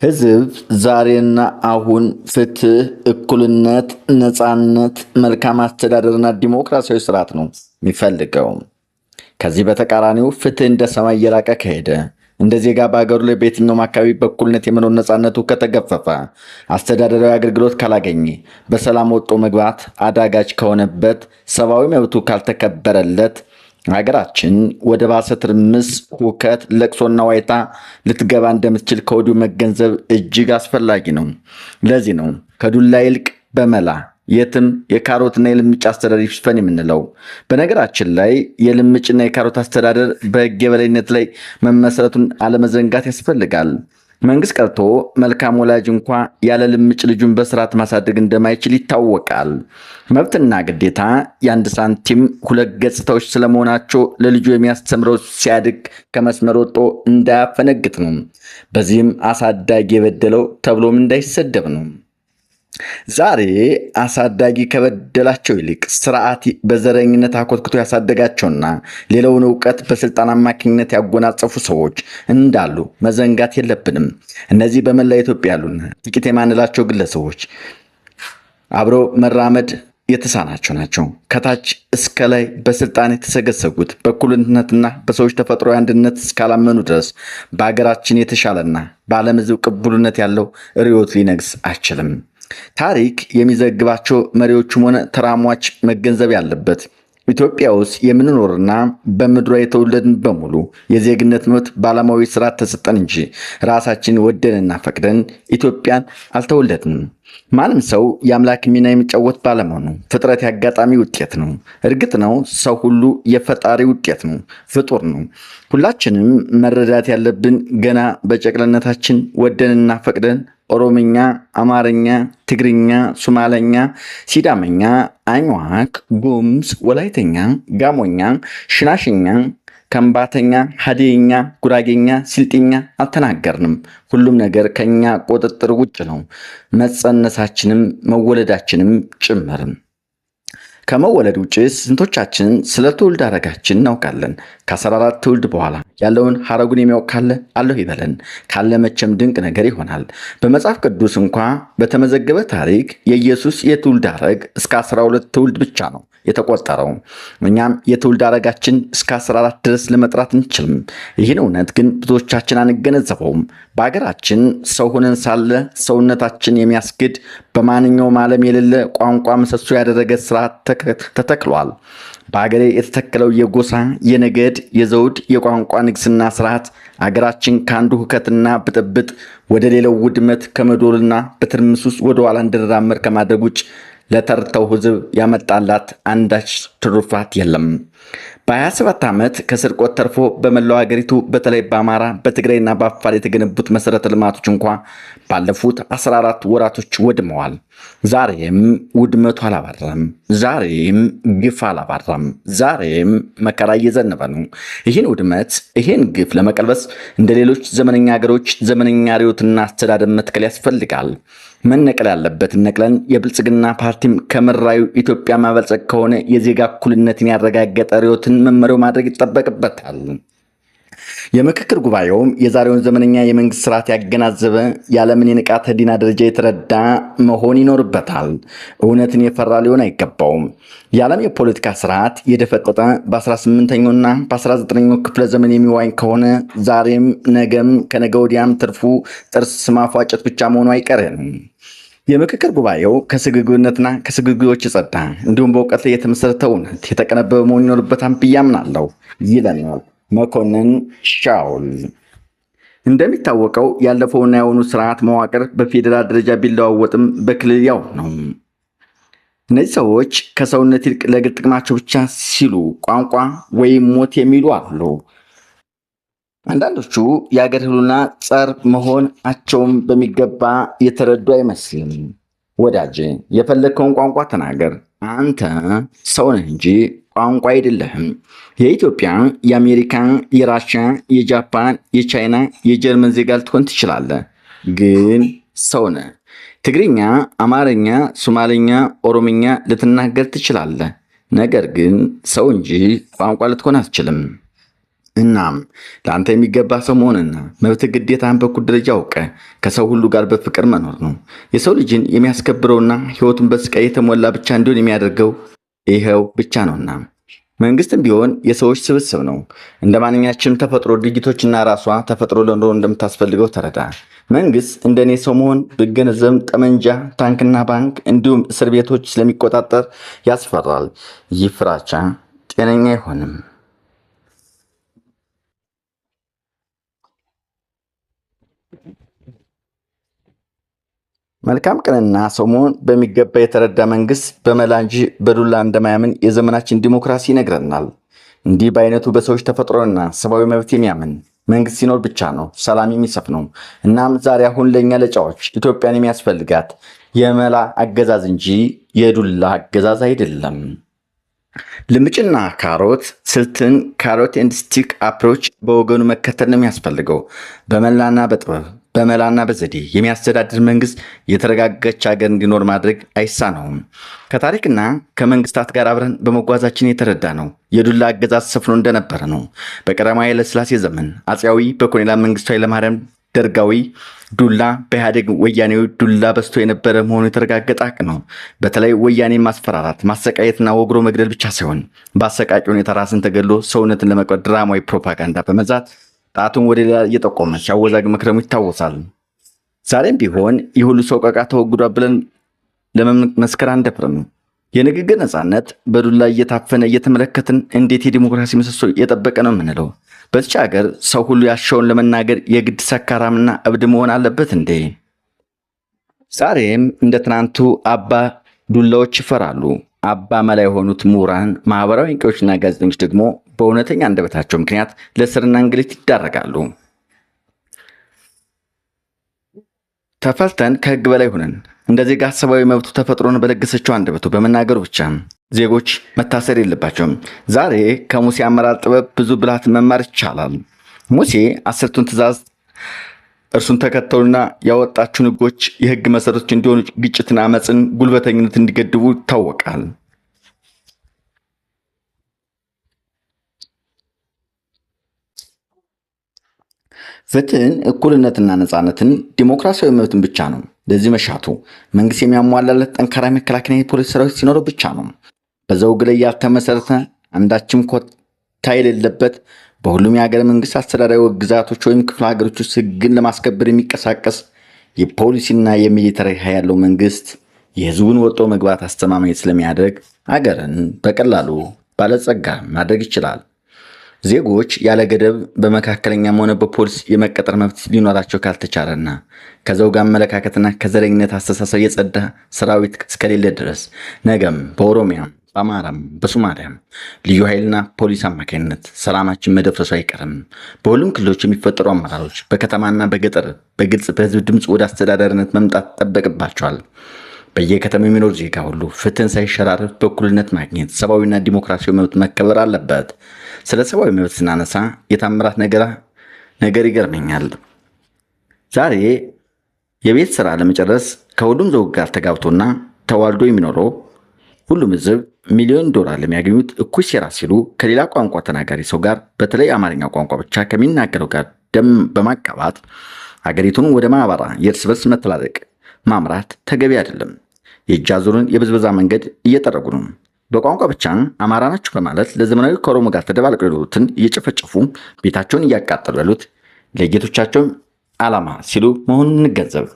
ህዝብ ዛሬና አሁን ፍትህ፣ እኩልነት፣ ነፃነት፣ መልካም አስተዳደርና ዲሞክራሲያዊ ስርዓት ነው የሚፈልገው። ከዚህ በተቃራኒው ፍትህ እንደ ሰማይ እየራቀ ከሄደ፣ እንደ ዜጋ በሀገሩ ላይ በየትኛውም አካባቢ በእኩልነት የመኖር ነፃነቱ ከተገፈፈ፣ አስተዳደራዊ አገልግሎት ካላገኘ፣ በሰላም ወጦ መግባት አዳጋች ከሆነበት፣ ሰብአዊ መብቱ ካልተከበረለት ሀገራችን ወደ ባሰ ትርምስ፣ ሁከት፣ ለቅሶና ዋይታ ልትገባ እንደምትችል ከወዲሁ መገንዘብ እጅግ አስፈላጊ ነው። ለዚህ ነው ከዱላ ይልቅ በመላ የትም የካሮትና የልምጭ አስተዳደር ይስፈን የምንለው። በነገራችን ላይ የልምጭና የካሮት አስተዳደር በሕግ የበላይነት ላይ መመሰረቱን አለመዘንጋት ያስፈልጋል። መንግስት ቀርቶ መልካም ወላጅ እንኳ ያለ ልምጭ ልጁን በስርዓት ማሳደግ እንደማይችል ይታወቃል። መብትና ግዴታ የአንድ ሳንቲም ሁለት ገጽታዎች ስለመሆናቸው ለልጁ የሚያስተምረው ሲያድግ ከመስመር ወጥቶ እንዳያፈነግጥ ነው። በዚህም አሳዳጊ የበደለው ተብሎም እንዳይሰደብ ነው። ዛሬ አሳዳጊ ከበደላቸው ይልቅ ስርዓት በዘረኝነት አኮትክቶ ያሳደጋቸውና ሌላውን እውቀት በስልጣን አማካኝነት ያጎናጸፉ ሰዎች እንዳሉ መዘንጋት የለብንም። እነዚህ በመላ ኢትዮጵያ ያሉና ጥቂት የማንላቸው ግለሰቦች አብረው መራመድ የተሳናቸው ናቸው። ከታች እስከ ላይ በስልጣን የተሰገሰጉት በእኩልነትና በሰዎች ተፈጥሯዊ አንድነት እስካላመኑ ድረስ በሀገራችን የተሻለና በዓለም ሕዝብ ቅቡልነት ያለው ርዕዮት ሊነግስ አይችልም። ታሪክ የሚዘግባቸው መሪዎችም ሆነ ተራማጅ መገንዘብ ያለበት ኢትዮጵያ ውስጥ የምንኖርና በምድሯ የተወለድን በሙሉ የዜግነት መብት በዓለማዊ ስርዓት ተሰጠን እንጂ ራሳችን ወደንና ፈቅደን ኢትዮጵያን አልተወለድንም። ማንም ሰው የአምላክ ሚና የሚጫወት ባለመሆኑ ፍጥረት የአጋጣሚ ውጤት ነው። እርግጥ ነው ሰው ሁሉ የፈጣሪ ውጤት ነው፣ ፍጡር ነው። ሁላችንም መረዳት ያለብን ገና በጨቅላነታችን ወደንና ፈቅደን ኦሮምኛ፣ አማርኛ፣ ትግርኛ፣ ሶማለኛ፣ ሲዳመኛ፣ አኝዋክ፣ ጉምዝ፣ ወላይተኛ፣ ጋሞኛ፣ ሽናሽኛ፣ ከምባተኛ፣ ሀዲየኛ፣ ጉራጌኛ፣ ስልጤኛ አልተናገርንም። ሁሉም ነገር ከኛ ቁጥጥር ውጭ ነው፣ መጸነሳችንም መወለዳችንም ጭምርም። ከመወለድ ውጭ ስንቶቻችን ስለ ትውልድ ሐረጋችን እናውቃለን? ከ14 ትውልድ በኋላ ያለውን ሐረጉን የሚያውቅ ካለ አለሁ ይበለን። ካለ መቼም ድንቅ ነገር ይሆናል። በመጽሐፍ ቅዱስ እንኳ በተመዘገበ ታሪክ የኢየሱስ የትውልድ ሐረግ እስከ 12 ትውልድ ብቻ ነው የተቆጠረው። እኛም የትውልድ ሐረጋችን እስከ 14 ድረስ ለመጥራት እንችልም። ይህን እውነት ግን ብዙዎቻችን አንገነዘበውም። በሀገራችን ሰው ሆነን ሳለ ሰውነታችን የሚያስግድ በማንኛውም ዓለም የሌለ ቋንቋ ምሰሶ ያደረገ ስርዓት ተተክሏል። በሀገሬ የተተከለው የጎሳ፣ የነገድ፣ የዘውድ፣ የቋንቋ ንግስና ስርዓት አገራችን ከአንዱ ሁከትና ብጥብጥ ወደ ሌላው ውድመት ከመዶልና በትርምስ ውስጥ ወደ ኋላ እንድንራመድ ከማድረግ ውጭ ለተርተው ህዝብ ያመጣላት አንዳች ትሩፋት የለም። በ27 ዓመት ከስርቆት ተርፎ በመላው ሀገሪቱ በተለይ በአማራ፣ በትግራይና በአፋር የተገነቡት መሰረተ ልማቶች እንኳ ባለፉት 14 ወራቶች ወድመዋል። ዛሬም ውድመቱ አላባራም። ዛሬም ግፍ አላባራም። ዛሬም መከራ እየዘነበ ነው። ይህን ውድመት፣ ይህን ግፍ ለመቀልበስ እንደ ሌሎች ዘመነኛ ሀገሮች ዘመነኛ ርዕዮትና አስተዳደር መትከል ያስፈልጋል። መነቀል ያለበትን ነቅለን የብልጽግና ፓርቲም ከመራዩ ኢትዮጵያ ማበልጸግ ከሆነ የዜጋ እኩልነትን ያረጋገጠ ርዕዮትን መመሪያው ማድረግ ይጠበቅበታል። የምክክር ጉባኤውም የዛሬውን ዘመነኛ የመንግስት ስርዓት ያገናዘበ የዓለምን የንቃተ ህሊና ደረጃ የተረዳ መሆን ይኖርበታል። እውነትን የፈራ ሊሆን አይገባውም። የዓለም የፖለቲካ ስርዓት የደፈጠጠ በ18ኛውና በ19ኛው ክፍለ ዘመን የሚዋኝ ከሆነ ዛሬም ነገም ከነገ ወዲያም ትርፉ ጥርስ ማፏጨት ብቻ መሆኑ አይቀሬ ነው። የምክክር ጉባኤው ከስግብግብነትና ከስግብግቦች የጸዳ እንዲሁም በእውቀት ላይ የተመሰረተ እውነት የተቀነበበ መሆን ይኖርበታል ብዬ አምናለሁ ይለናል መኮንን ሻውል። እንደሚታወቀው ያለፈውና የአሁኑ ስርዓት መዋቅር በፌዴራል ደረጃ ቢለዋወጥም በክልል ያው ነው። እነዚህ ሰዎች ከሰውነት ይልቅ ለግል ጥቅማቸው ብቻ ሲሉ ቋንቋ ወይም ሞት የሚሉ አሉ። አንዳንዶቹ የአገር ህልውና ጸር መሆናቸውም በሚገባ የተረዱ አይመስልም። ወዳጅ የፈለግከውን ቋንቋ ተናገር፣ አንተ ሰው ነህ እንጂ ቋንቋ አይደለህም። የኢትዮጵያ፣ የአሜሪካ፣ የራሽያ፣ የጃፓን፣ የቻይና፣ የጀርመን ዜጋ ልትሆን ትችላለህ፣ ግን ሰው ነህ። ትግርኛ፣ አማርኛ፣ ሶማሌኛ፣ ኦሮምኛ ልትናገር ትችላለህ፣ ነገር ግን ሰው እንጂ ቋንቋ ልትሆን አትችልም። እናም ለአንተ የሚገባ ሰው መሆንና መብት ግዴታን በኩል ደረጃ አውቀ ከሰው ሁሉ ጋር በፍቅር መኖር ነው። የሰው ልጅን የሚያስከብረውና ሕይወቱን በስቃይ የተሞላ ብቻ እንዲሆን የሚያደርገው ይኸው ብቻ ነውና። መንግስትም ቢሆን የሰዎች ስብስብ ነው። እንደ ማንኛችንም ተፈጥሮ ድርጊቶችና ራሷ ተፈጥሮ ለኑሮ እንደምታስፈልገው ተረዳ። መንግስት እንደኔ ሰው መሆን ብገነዘብም ጠመንጃ፣ ታንክና ባንክ እንዲሁም እስር ቤቶች ስለሚቆጣጠር ያስፈራል። ይህ ፍራቻ ጤነኛ አይሆንም። መልካም ቅንና ሰው መሆን በሚገባ የተረዳ መንግስት በመላ እንጂ በዱላ እንደማያምን የዘመናችን ዲሞክራሲ ይነግረናል። እንዲህ በአይነቱ በሰዎች ተፈጥሮና ሰብአዊ መብት የሚያምን መንግስት ሲኖር ብቻ ነው ሰላም የሚሰፍነው። እናም ዛሬ አሁን ለእኛ ለጫዎች ኢትዮጵያን የሚያስፈልጋት የመላ አገዛዝ እንጂ የዱላ አገዛዝ አይደለም። ልምጭና ካሮት ስልትን ካሮት ኤንድ ስቲክ አፕሮች በወገኑ መከተል ነው የሚያስፈልገው። በመላና በጥበብ በመላና በዘዴ የሚያስተዳድር መንግስት የተረጋጋች ሀገር እንዲኖር ማድረግ አይሳነውም። ከታሪክና ከመንግስታት ጋር አብረን በመጓዛችን የተረዳ ነው። የዱላ አገዛዝ ሰፍኖ እንደነበረ ነው። በቀዳማዊ ኃይለ ሥላሴ ዘመን አፄያዊ፣ በኮሎኔል መንግስቱ ኃይለማርያም ደርጋዊ ዱላ፣ በኢህአዴግ ወያኔዊ ዱላ በዝቶ የነበረ መሆኑ የተረጋገጠ ሀቅ ነው። በተለይ ወያኔ ማስፈራራት፣ ማሰቃየትና ወግሮ መግደል ብቻ ሳይሆን በአሰቃቂ ሁኔታ ራስን ተገድሎ ሰውነትን ለመቅበር ድራማዊ ፕሮፓጋንዳ በመዛት ጣቱን ወደ ሌላ እየጠቆመ ሲያወዛግ መክረሙ ይታወሳል። ዛሬም ቢሆን ይህ ሁሉ ሰቆቃ ተወግዷል ብለን ለመመስከር አንደፍርም። የንግግር ነፃነት በዱላ እየታፈነ እየተመለከትን እንዴት የዲሞክራሲ ምሰሶ የጠበቀ ነው የምንለው? በዚች ሀገር ሰው ሁሉ ያሻውን ለመናገር የግድ ሰካራምና እብድ መሆን አለበት እንዴ? ዛሬም እንደ ትናንቱ አባ ዱላዎች ይፈራሉ። አባ መላ የሆኑት ምሁራን፣ ማህበራዊ አንቂዎችና ጋዜጠኞች ደግሞ በእውነተኛ አንደበታቸው ምክንያት ለእስርና እንግልት ይዳረጋሉ። ተፈልተን ከህግ በላይ ሆነን እንደ ዜጋ ሰብአዊ መብቱ ተፈጥሮን በለገሰችው አንደበቱ በመናገሩ ብቻ ዜጎች መታሰር የለባቸውም። ዛሬ ከሙሴ አመራር ጥበብ ብዙ ብልሃት መማር ይቻላል። ሙሴ 10ቱን ትእዛዝ እርሱን ተከተሉና ያወጣችውን ህጎች የህግ መሰረቶች እንዲሆኑ ግጭትና አመፅን፣ ጉልበተኝነት እንዲገድቡ ይታወቃል። ፍትህን፣ እኩልነትና ነፃነትን፣ ዲሞክራሲያዊ መብትን ብቻ ነው። ለዚህ መሻቱ መንግስት የሚያሟላለት ጠንካራ መከላከያ የፖሊስ ሰራዊት ሲኖረው ብቻ ነው። በዘውግ ላይ ያልተመሰረተ አንዳችም ኮታ የሌለበት በሁሉም የሀገር መንግስት አስተዳዳሪ ግዛቶች ወይም ክፍለ ሀገሮች ውስጥ ህግን ለማስከበር የሚንቀሳቀስ የፖሊሲና የሚሊተሪ ኃይል ያለው መንግስት የህዝቡን ወጦ መግባት አስተማማኝ ስለሚያደርግ አገርን በቀላሉ ባለጸጋ ማድረግ ይችላል። ዜጎች ያለ ገደብ በመካከለኛም ሆነ በፖሊስ የመቀጠር መብት ሊኖራቸው ካልተቻለና ከዘውግ አመለካከትና ከዘረኝነት አስተሳሰብ የጸዳ ሰራዊት እስከሌለ ድረስ ነገም በኦሮሚያም በአማራም በሶማሊያም ልዩ ኃይልና ፖሊስ አማካኝነት ሰላማችን መደፍረሱ አይቀርም። በሁሉም ክልሎች የሚፈጠሩ አመራሮች በከተማና በገጠር በግልጽ በህዝብ ድምፅ ወደ አስተዳዳሪነት መምጣት ይጠበቅባቸዋል። በየከተማው የሚኖር ዜጋ ሁሉ ፍትህን ሳይሸራረፍ በእኩልነት ማግኘት፣ ሰብአዊና ዲሞክራሲያዊ መብት መከበር አለበት። ስለ ሰብአዊ መብት ስናነሳ የታምራት ነገር ይገርመኛል። ዛሬ የቤት ስራ ለመጨረስ ከሁሉም ዘውግ ጋር ተጋብቶና ተዋልዶ የሚኖረው ሁሉም ህዝብ ሚሊዮን ዶላር ለሚያገኙት እኩይ ሴራ ሲሉ ከሌላ ቋንቋ ተናጋሪ ሰው ጋር በተለይ አማርኛ ቋንቋ ብቻ ከሚናገረው ጋር ደም በማቃባት ሀገሪቱን ወደ ማባራ የእርስ በርስ መተላለቅ ማምራት ተገቢ አይደለም። የእጅ አዙርን የብዝበዛ መንገድ እየጠረጉ ነው። በቋንቋ ብቻ አማራ ናቸው በማለት ለዘመናዊ ከኦሮሞ ጋር ተደባልቀው ያሉትን እየጨፈጨፉ ቤታቸውን እያቃጠሉ ያሉት ለጌቶቻቸው ዓላማ ሲሉ መሆኑን እንገንዘብ።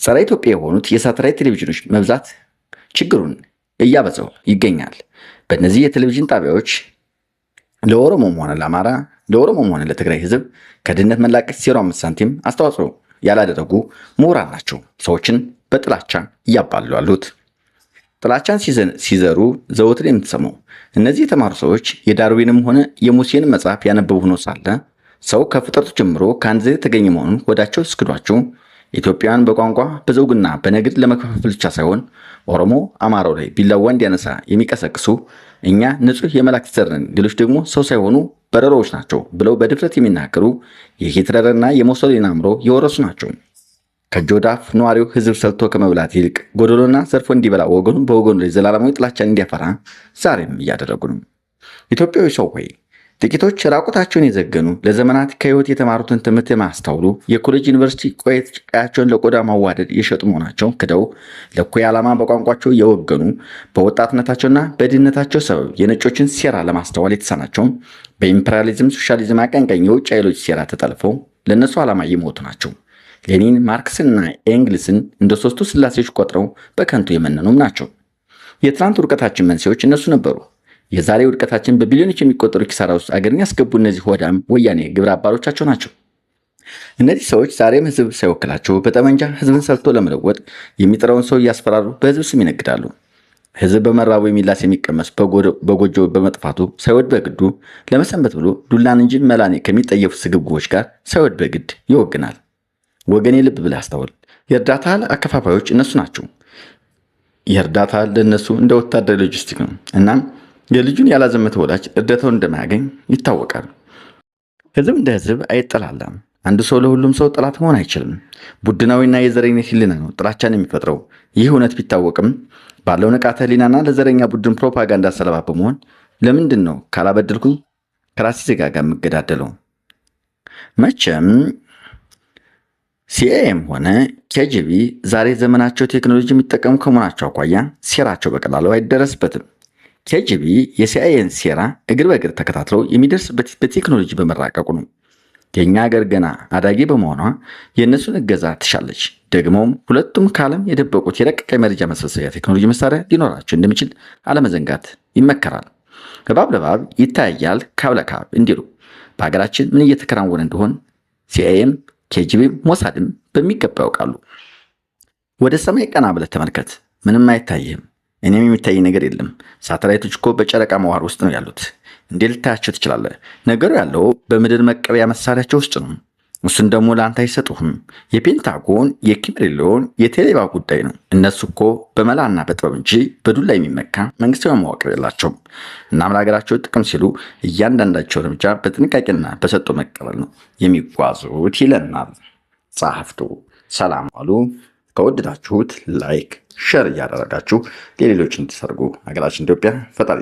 ጸረ ኢትዮጵያ የሆኑት የሳተላይት ቴሌቪዥኖች መብዛት ችግሩን እያበዛው ይገኛል። በእነዚህ የቴሌቪዥን ጣቢያዎች ለኦሮሞም ሆነ ለአማራ፣ ለኦሮሞም ሆነ ለትግራይ ህዝብ ከድህነት መላቀቅ 0.5 ሳንቲም አስተዋጽኦ ያላደረጉ ምሁራን ናቸው ሰዎችን በጥላቻ እያባሉ ያሉት። ጥላቻን ሲዘሩ ዘወትር የምትሰማው እነዚህ የተማሩ ሰዎች የዳርዊንም ሆነ የሙሴን መጽሐፍ ያነበቡ ሆኖ ሳለ ሰው ከፍጥረቱ ጀምሮ ከአንድ ዘር የተገኘ መሆኑን ወዳቸው እስክዷቸው ኢትዮጵያን በቋንቋ በዘውግና በነገድ ለመከፋፈል ብቻ ሳይሆን ኦሮሞ አማራው ላይ ቢላዋ እንዲያነሳ የሚቀሰቅሱ እኛ ንጹህ የመላእክት ዘር ነን፣ ሌሎች ደግሞ ሰው ሳይሆኑ በረሮዎች ናቸው ብለው በድፍረት የሚናገሩ የሂትለርና የሙሶሊኒ አእምሮ የወረሱ ናቸው። ከጆዳፍ ነዋሪው ህዝብ ሰልቶ ከመብላት ይልቅ ጎደሎና ዘርፎ እንዲበላ ወገኑ በወገኑ ላይ ዘላለማዊ ጥላቻን እንዲያፈራ ዛሬም እያደረጉ ነው። ኢትዮጵያዊ ሰው ሆይ ጥቂቶች ራቁታቸውን የዘገኑ ለዘመናት ከህይወት የተማሩትን ትምህርት የማያስተውሉ የኮሌጅ ዩኒቨርሲቲ ቆያቸውን ለቆዳ ማዋደድ የሸጡ መሆናቸውን ክደው ለእኩይ ዓላማ በቋንቋቸው የወገኑ በወጣትነታቸውና በድህነታቸው ሰበብ የነጮችን ሴራ ለማስተዋል የተሳናቸው በኢምፔሪያሊዝም ሶሻሊዝም አቀንቃኝ የውጭ ኃይሎች ሴራ ተጠልፈው ለእነሱ ዓላማ የሞቱ ናቸው። ሌኒን ማርክስንና ኤንግልስን እንደ ሶስቱ ስላሴዎች ቆጥረው በከንቱ የመነኑም ናቸው። የትናንት ውድቀታችን መንስኤዎች እነሱ ነበሩ። የዛሬ ውድቀታችን በቢሊዮኖች የሚቆጠሩ ኪሳራ ውስጥ አገርን ያስገቡ እነዚህ ሆዳም ወያኔ ግብረ አባሮቻቸው ናቸው። እነዚህ ሰዎች ዛሬም ህዝብ ሳይወክላቸው በጠመንጃ ህዝብን ሰርቶ ለመለወጥ የሚጥረውን ሰው እያስፈራሩ በህዝብ ስም ይነግዳሉ። ህዝብ በመራቡ የሚላስ የሚቀመስ በጎጆ በመጥፋቱ ሳይወድ በግዱ ለመሰንበት ብሎ ዱላን እንጂ መላኔ ከሚጠየፉ ስግብግቦች ጋር ሳይወድ በግድ ይወግናል። ወገኔ ልብ ብለህ አስተውል። የእርዳታ አከፋፋዮች እነሱ ናቸው። የእርዳታ ለእነሱ እንደ ወታደር ሎጂስቲክ ነው። እናም የልጁን ያላዘመተ ወላጅ እርዳታውን እንደማያገኝ ይታወቃል። ህዝብ እንደ ህዝብ አይጠላላም። አንድ ሰው ለሁሉም ሰው ጠላት መሆን አይችልም። ቡድናዊና የዘረኝነት ህሊና ነው ጥላቻን የሚፈጥረው። ይህ እውነት ቢታወቅም ባለው ንቃተ ህሊናና ለዘረኛ ቡድን ፕሮፓጋንዳ ሰለባ በመሆን ለምንድን ነው ካላበደልኩ ከራሴ ዜጋ ጋር የምገዳደለው? መቼም ሲአይኤም ሆነ ኬጂቢ ዛሬ ዘመናቸው ቴክኖሎጂ የሚጠቀሙ ከመሆናቸው አኳያ ሴራቸው በቀላሉ አይደረስበትም። ኬጂቢ የሲአይኤን ሴራ እግር በእግር ተከታትለው የሚደርስበት በቴክኖሎጂ በመራቀቁ ነው። የእኛ ሀገር ገና አዳጊ በመሆኗ የእነሱን እገዛ ትሻለች። ደግሞም ሁለቱም ከዓለም የደበቁት የረቀቀ መረጃ መሰብሰቢያ ቴክኖሎጂ መሳሪያ ሊኖራቸው እንደሚችል አለመዘንጋት ይመከራል። እባብ ለእባብ ይታያል ካብ ለካብ እንዲሉ በሀገራችን ምን እየተከናወነ እንደሆን ሲአይኤም ኬጂቢም ሞሳድም በሚገባ ያውቃሉ። ወደ ሰማይ ቀና ብለህ ተመልከት፣ ምንም አይታይህም። እኔም የሚታይ ነገር የለም። ሳተላይቶች እኮ በጨረቃ መዋር ውስጥ ነው ያሉት። እንዴት ልታያቸው ትችላለህ? ነገሩ ያለው በምድር መቀበያ መሳሪያቸው ውስጥ ነው። እሱን ደግሞ ለአንተ አይሰጡህም። የፔንታጎን የኪምሪሊዮን የቴሌባ ጉዳይ ነው። እነሱ እኮ በመላና በጥበብ እንጂ በዱላ የሚመካ መንግስታዊ መዋቅር የላቸውም። እናም ለሀገራቸው ጥቅም ሲሉ እያንዳንዳቸው እርምጃ በጥንቃቄና በሰጥቶ መቀበል ነው የሚጓዙት ይለናል ጸሐፍቱ። ሰላም ዋሉ። ከወደዳችሁት ላይክ ሸር እያደረጋችሁ ለሌሎች እንድትሰርጉ ሀገራችን ኢትዮጵያ ፈጣሪ